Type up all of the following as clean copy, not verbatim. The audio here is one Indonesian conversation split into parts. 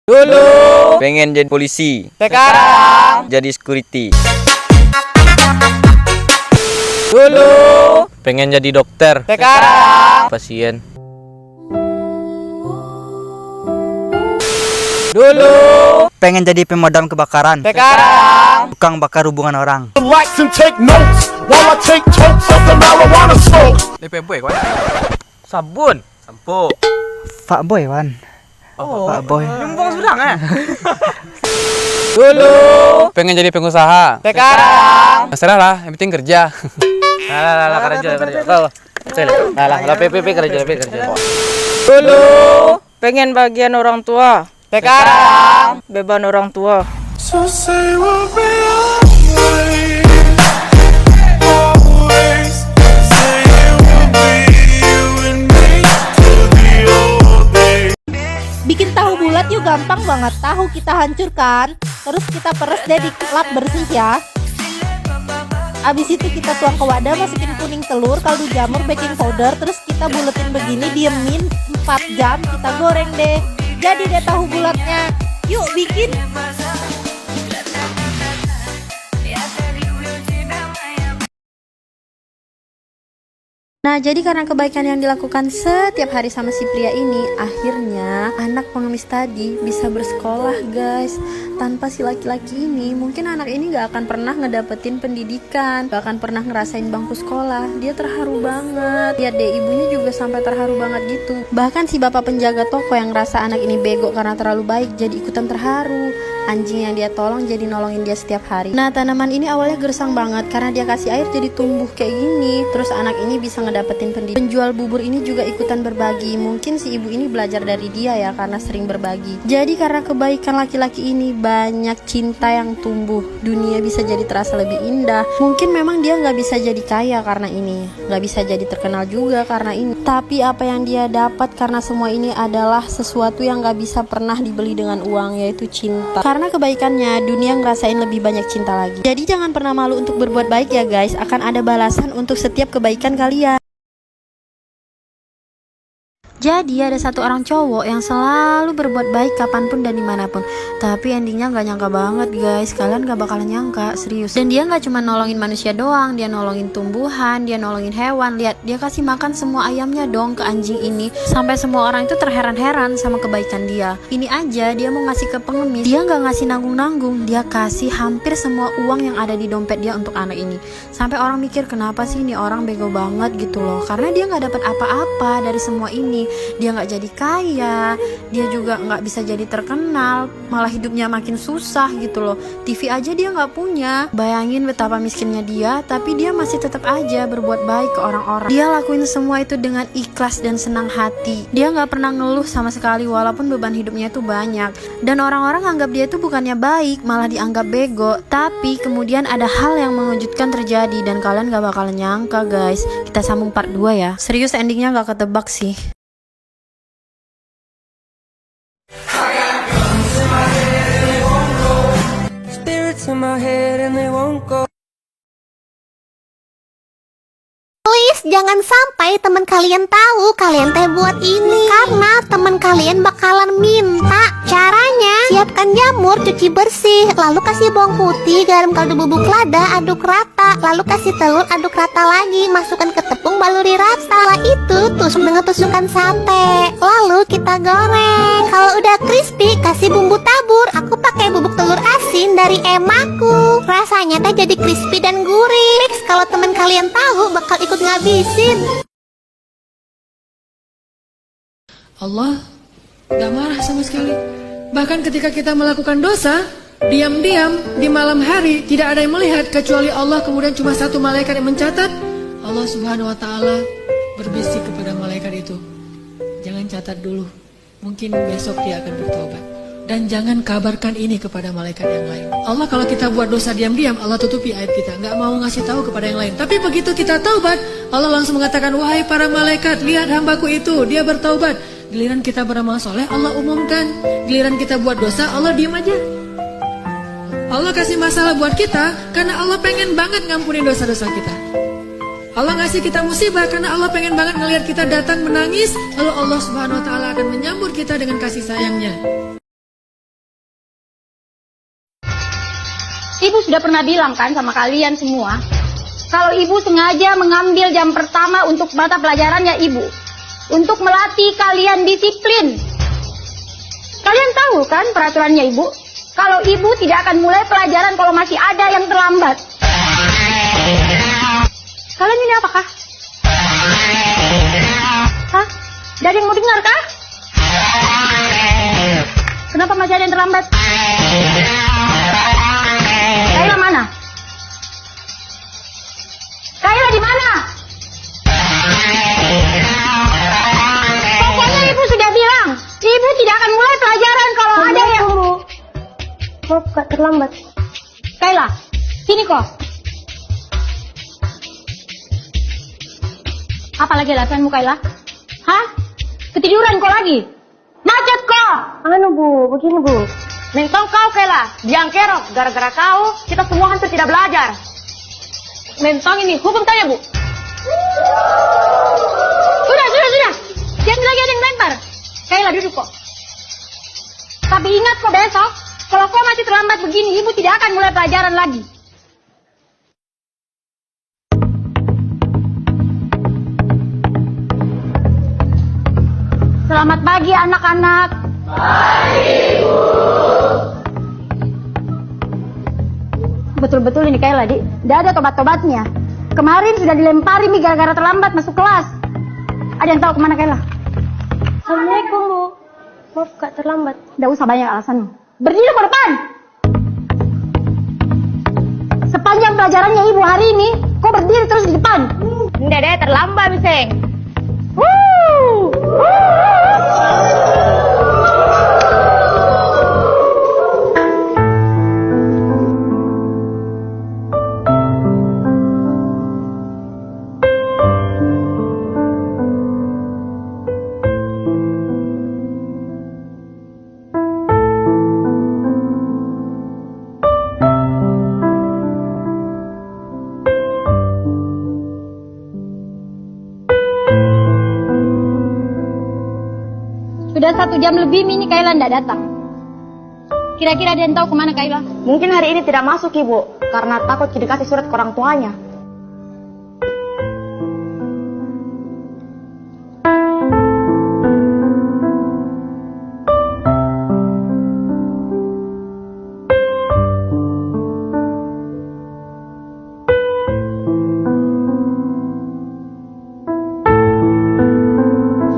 Dulu pengen jadi polisi, sekarang jadi security. Dulu Pengen jadi dokter, sekarang pasien. Dulu Pengen jadi pemadam kebakaran, sekarang tukang bakar hubungan orang. Relax and take notes while I take totes of the marijuana smoke. Sabun, sampo. Pak Boy, Wan. Pak Boy. Nyumbang surang ya. Dulu Pengen jadi pengusaha. sekarang Terserah lah, yang penting kerja. Lah kerja. Lah PPP kerja. Dulu pengen bagian orang tua, sekarang beban orang tua. So say we'll be always, always. Say it will be you and me till the old days. Bikin tahu bulat yuk, gampang banget. Tahu kita hancurkan, terus kita peres deh di lap bersih ya. Abis itu kita tuang ke wadah, masukin kuning telur, kaldu jamur, baking powder, terus kita buletin begini, diemin 4 jam, kita goreng deh. Jadi deh tahu bulatnya. Yuk bikin. Nah, jadi karena kebaikan yang dilakukan setiap hari sama si pria ini, akhirnya anak pengemis tadi bisa bersekolah, guys. Tanpa si laki-laki ini, mungkin anak ini gak akan pernah ngedapetin pendidikan, gak akan pernah ngerasain bangku sekolah. Dia terharu banget. Lihat deh, ibunya juga sampai terharu banget gitu. Bahkan si bapak penjaga toko yang ngerasa anak ini bego karena terlalu baik, jadi ikutan terharu. Anjing yang dia tolong jadi nolongin dia setiap hari. Nah, tanaman ini awalnya gersang banget karena dia kasih air jadi tumbuh kayak gini. Terus anak ini bisa ngedapetin pendidikan. Penjual bubur ini juga ikutan berbagi. Mungkin si ibu ini belajar dari dia ya, karena sering berbagi. Jadi karena kebaikan laki-laki ini, banyak cinta yang tumbuh. Dunia bisa jadi terasa lebih indah. Mungkin memang dia gak bisa jadi kaya karena ini, gak bisa jadi terkenal juga karena ini. Tapi apa yang dia dapat karena semua ini adalah sesuatu yang gak bisa pernah dibeli dengan uang, yaitu cinta. Karena kebaikannya, dunia ngerasain lebih banyak cinta lagi. Jadi jangan pernah malu untuk berbuat baik ya guys. Akan ada balasan untuk setiap kebaikan kalian. Jadi ada satu orang cowok yang selalu berbuat baik kapanpun dan dimanapun. Tapi endingnya gak nyangka banget guys. Kalian gak bakalan nyangka, serius. Dan dia gak cuma nolongin manusia doang, dia nolongin tumbuhan, dia nolongin hewan. Lihat, dia kasih makan semua ayamnya dong ke anjing ini. Sampai semua orang itu terheran-heran sama kebaikan dia. Ini aja dia mau ngasih ke pengemis, dia gak ngasih nanggung-nanggung. Dia kasih hampir semua uang yang ada di dompet dia untuk anak ini. Sampai orang mikir, kenapa sih ini orang bego banget gitu loh. Karena dia gak dapat apa-apa dari semua ini. Dia nggak jadi kaya, dia juga nggak bisa jadi terkenal, malah hidupnya makin susah gitu loh. TV aja dia nggak punya. Bayangin betapa miskinnya dia, tapi dia masih tetap aja berbuat baik ke orang-orang. Dia lakuin semua itu dengan ikhlas dan senang hati. Dia nggak pernah ngeluh sama sekali walaupun beban hidupnya itu banyak. Dan orang-orang anggap dia itu bukannya baik, malah dianggap bego. Tapi kemudian ada hal yang mengejutkan terjadi dan kalian nggak bakalan nyangka guys. Kita sambung part 2 ya. Serius endingnya nggak ketebak sih. Spirits in my head and they won't go. jangan sampai teman kalian tahu kalian teh buat ini, karena teman kalian bakalan minta. Caranya, siapkan jamur, cuci bersih, lalu kasih bawang putih, garam, kaldu bubuk lada, aduk rata, lalu kasih telur, aduk rata lagi, masukkan ke tepung, baluri rata. Setelah itu tusuk dengan tusukan sate, lalu kita goreng. Kalau udah crispy, kasih bumbu tabur. Aku pakai bubuk telur asin dari emaku. Rasanya teh jadi crispy dan gurih. Fix, kalau teman kalian tahu bakal ikut ngabisin. Allah gak marah sama sekali. Bahkan ketika kita melakukan dosa, diam-diam di malam hari tidak ada yang melihat kecuali Allah. Kemudian cuma satu malaikat yang mencatat. Allah Subhanahu wa Ta'ala berbisik kepada malaikat itu, jangan catat dulu, mungkin besok dia akan bertobat. Dan jangan kabarkan ini kepada malaikat yang lain. Allah kalau kita buat dosa diam-diam, Allah tutupi aib kita, nggak mau ngasih tahu kepada yang lain. Tapi begitu kita taubat, Allah langsung mengatakan, wahai para malaikat, lihat hambaku itu, dia bertaubat. Giliran kita beramal soleh, Allah umumkan. Giliran kita buat dosa, Allah diam aja. Allah kasih masalah buat kita karena Allah pengen banget ngampunin dosa-dosa kita. Allah ngasih kita musibah karena Allah pengen banget ngelihat kita datang menangis, lalu Allah Subhanahu wa Ta'ala akan menyambut kita dengan kasih sayangnya. Ibu sudah pernah bilang kan sama kalian semua, kalau ibu sengaja mengambil jam pertama untuk mata pelajarannya ibu, untuk melatih kalian disiplin. Kalian tahu kan peraturannya ibu? Kalau ibu tidak akan mulai pelajaran kalau masih ada yang terlambat. Kalian ini apakah? Hah? Dari yang mau dengar kah? Kenapa masih ada yang terlambat? Kaila mana? Kaila di mana? Pokoknya ibu sudah bilang, ibu tidak akan mulai pelajaran kalau ada yang... Maaf, gak terlambat. Kaila, sini kok. Apalagi alasanmu, Kaila? Hah? Ketiduran kok lagi? Macet kok! Anu bu, begini bu. Mentong kau, Kaila, biang kerok. Gara-gara kau, kita semua hampir tidak belajar. Mentong ini, hukum tanya bu. Sudah. Jangan lagi ada yang lempar. Kaila, duduk kok. Tapi ingat kok besok, kalau kau masih terlambat begini, ibu tidak akan mulai pelajaran lagi. Selamat pagi anak-anak. Pagi, Bu. Betul-betul ini Kaila, Dik. Tidak ada tobat-tobatnya. Kemarin sudah dilempari Mi gara-gara terlambat masuk kelas. Ada yang tahu kemana Kaila? Assalamualaikum, Bu. Maaf, Kak, terlambat. Tidak usah banyak alasanmu. Berdiri ke depan. Sepanjang pelajarannya Ibu hari ini, kau berdiri terus di depan. Dede terlambat, Miseng. Sudah 1 jam lebih ini Kaila tidak datang. Kira-kira dia tahu kemana Kaila? Mungkin hari ini tidak masuk Ibu, karena takut dikasih surat ke orang tuanya.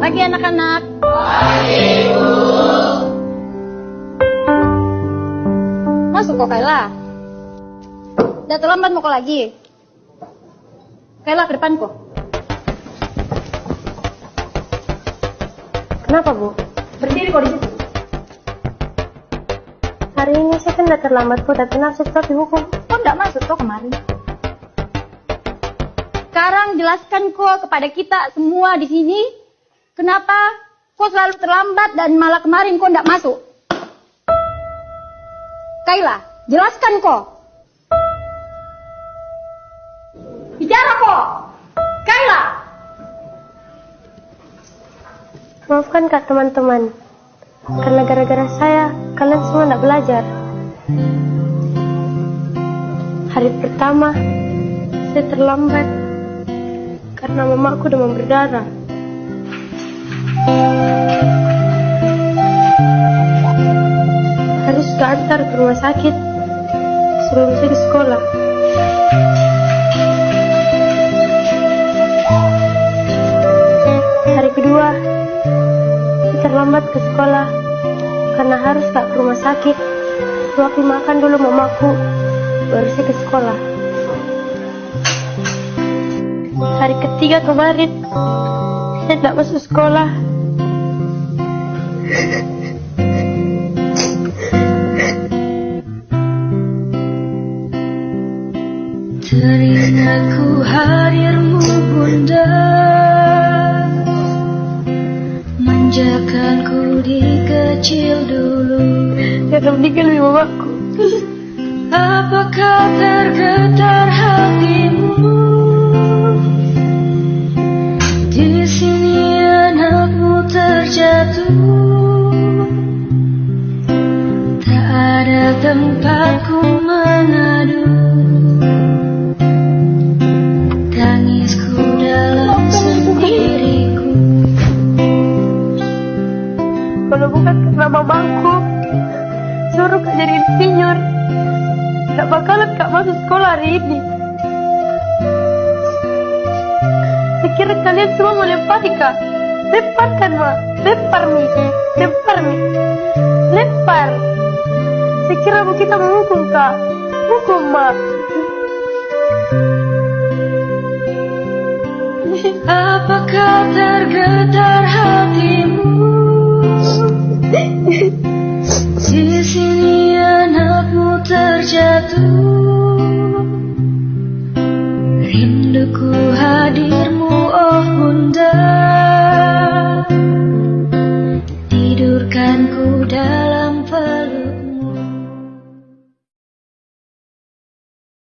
Pagi anak-anak. Masuk kok Kaila. Udah terlambat mau kok lagi. Kaila ke depan kok. Kenapa Bu? Berdiri kok di situ. Hari ini saya kan udah terlambat Bu, tapi nafsu tetap dihukum. Kok enggak masuk kok kemarin? Sekarang jelaskan kok kepada kita semua di sini, kenapa kok selalu terlambat dan malah kemarin kok enggak masuk? Kaila, jelaskan kok. Bicara kok. Kaila. Maafkan Kak teman-teman, karena gara-gara saya kalian semua tidak belajar. Hari pertama saya terlambat karena mamaku demam berdarah. Harus keantar ke rumah sakit, suruh saya ke sekolah. Hari kedua saya terlambat ke sekolah karena harus ke rumah sakit. Suapin makan dulu mamaku, baru saya ke sekolah. Hari ketiga kemarin saya tidak masuk sekolah. Teringatku hadirmu bunda, manjakanku di kecil dulu. Jangan meninggal mamaku. Apakah tergetar hatimu? Di sini anakmu terjatuh, tak ada tempatku mengadu. Tangisku dalam sendiriku. Kalau bukan karena mamaku suruh Kak jadi insinyur, tak bakalan Kak masuk sekolah hari ini. Saya kira kalian semua mau lempari Kak. Lemparkan Ma, lempar Mi, lempar Mi, lempar. Saya kira kita menghukum Kak, hukum Ma. Apakah tergetar hatimu? Di sini anakmu terjatuh,